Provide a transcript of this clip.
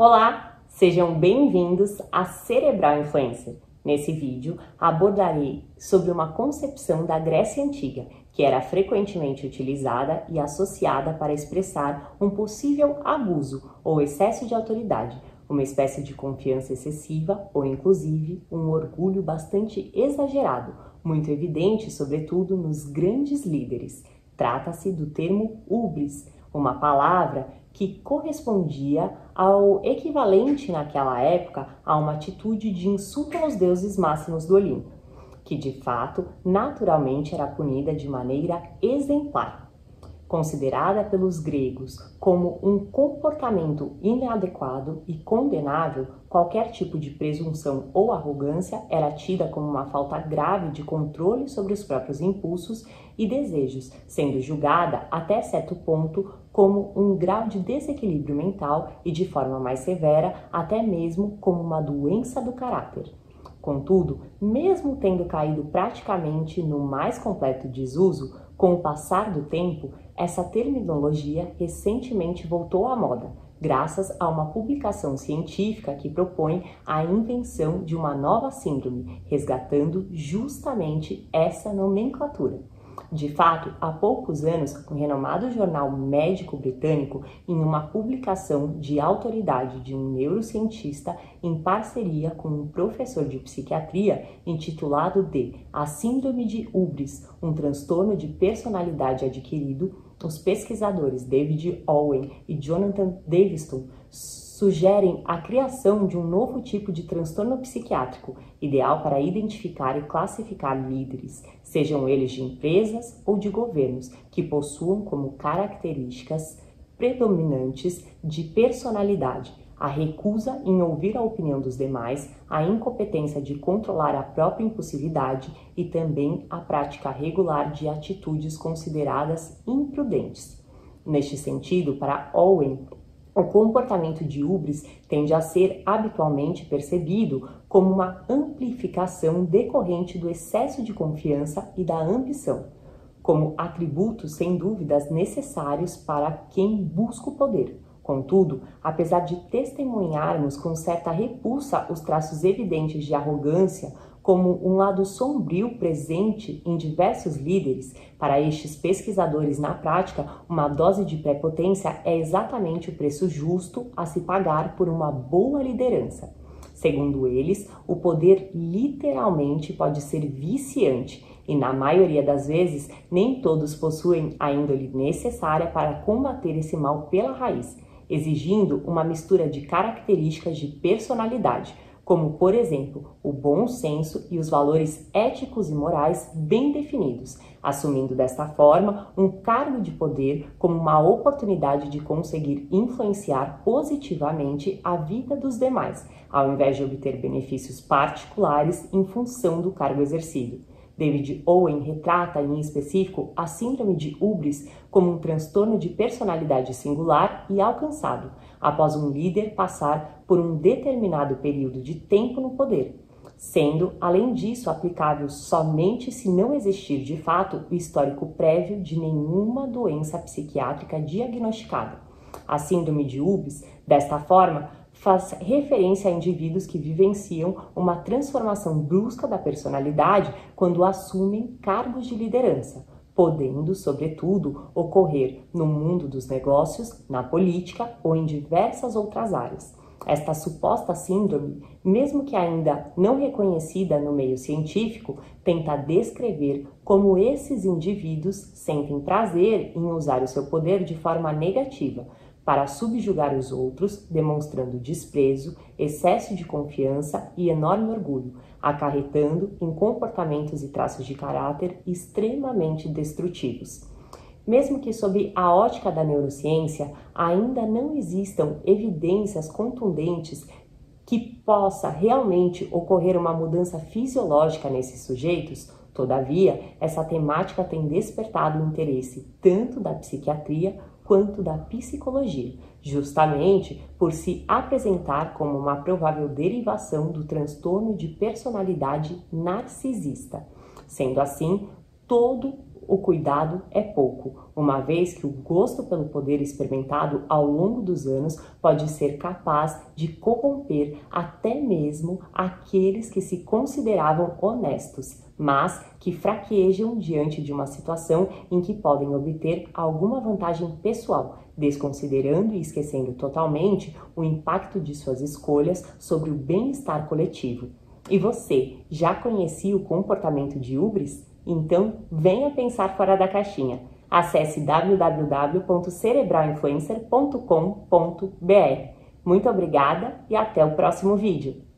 Olá, sejam bem-vindos a Cerebral Influencer. Nesse vídeo abordarei sobre uma concepção da Grécia Antiga, que era frequentemente utilizada e associada para expressar um possível abuso ou excesso de autoridade, uma espécie de confiança excessiva ou, inclusive, um orgulho bastante exagerado, muito evidente, sobretudo, nos grandes líderes. Trata-se do termo hubris, uma palavra que correspondia ao equivalente naquela época a uma atitude de insulto aos deuses máximos do Olimpo, que de fato, naturalmente era punida de maneira exemplar. Considerada pelos gregos como um comportamento inadequado e condenável, qualquer tipo de presunção ou arrogância era tida como uma falta grave de controle sobre os próprios impulsos e desejos, sendo julgada até certo ponto como um grau de desequilíbrio mental e, de forma mais severa, até mesmo como uma doença do caráter. Contudo, mesmo tendo caído praticamente no mais completo desuso, com o passar do tempo, essa terminologia recentemente voltou à moda, graças a uma publicação científica que propõe a invenção de uma nova síndrome, resgatando justamente essa nomenclatura. De fato, há poucos anos, o renomado jornal médico britânico, em uma publicação de autoridade de um neurocientista em parceria com um professor de psiquiatria, intitulado de A Síndrome de Hubris, um transtorno de personalidade adquirido, os pesquisadores David Owen e Jonathan Daviston sugerem a criação de um novo tipo de transtorno psiquiátrico, ideal para identificar e classificar líderes, sejam eles de empresas ou de governos, que possuam como características predominantes de personalidade a recusa em ouvir a opinião dos demais, a incompetência de controlar a própria impulsividade e também a prática regular de atitudes consideradas imprudentes. Neste sentido, para Owen, o comportamento de hubris tende a ser habitualmente percebido como uma amplificação decorrente do excesso de confiança e da ambição, como atributos sem dúvidas necessários para quem busca o poder. Contudo, apesar de testemunharmos com certa repulsa os traços evidentes de arrogância como um lado sombrio presente em diversos líderes, para estes pesquisadores na prática, uma dose de prepotência é exatamente o preço justo a se pagar por uma boa liderança. Segundo eles, o poder literalmente pode ser viciante e, na maioria das vezes, nem todos possuem a índole necessária para combater esse mal pela raiz, exigindo uma mistura de características de personalidade, como, por exemplo, o bom senso e os valores éticos e morais bem definidos, assumindo desta forma um cargo de poder como uma oportunidade de conseguir influenciar positivamente a vida dos demais, ao invés de obter benefícios particulares em função do cargo exercido. David Owen retrata, em específico, a síndrome de hubris como um transtorno de personalidade singular e alcançado, após um líder passar por um determinado período de tempo no poder, sendo, além disso, aplicável somente se não existir, de fato, o histórico prévio de nenhuma doença psiquiátrica diagnosticada. A síndrome de hubris, desta forma, faz referência a indivíduos que vivenciam uma transformação brusca da personalidade quando assumem cargos de liderança, podendo, sobretudo, ocorrer no mundo dos negócios, na política ou em diversas outras áreas. Esta suposta síndrome, mesmo que ainda não reconhecida no meio científico, tenta descrever como esses indivíduos sentem prazer em usar o seu poder de forma negativa, para subjugar os outros, demonstrando desprezo, excesso de confiança e enorme orgulho, acarretando em comportamentos e traços de caráter extremamente destrutivos. Mesmo que sob a ótica da neurociência ainda não existam evidências contundentes que possa realmente ocorrer uma mudança fisiológica nesses sujeitos, todavia, essa temática tem despertado o interesse tanto da psiquiatria quanto da psicologia, justamente por se apresentar como uma provável derivação do transtorno de personalidade narcisista. Sendo assim, todo o cuidado é pouco, uma vez que o gosto pelo poder experimentado ao longo dos anos pode ser capaz de corromper até mesmo aqueles que se consideravam honestos, mas que fraquejam diante de uma situação em que podem obter alguma vantagem pessoal, desconsiderando e esquecendo totalmente o impacto de suas escolhas sobre o bem-estar coletivo. E você, já conhecia o comportamento de hubris? Então, venha pensar fora da caixinha. Acesse www.cerebralinfluencer.com.br. Muito obrigada e até o próximo vídeo!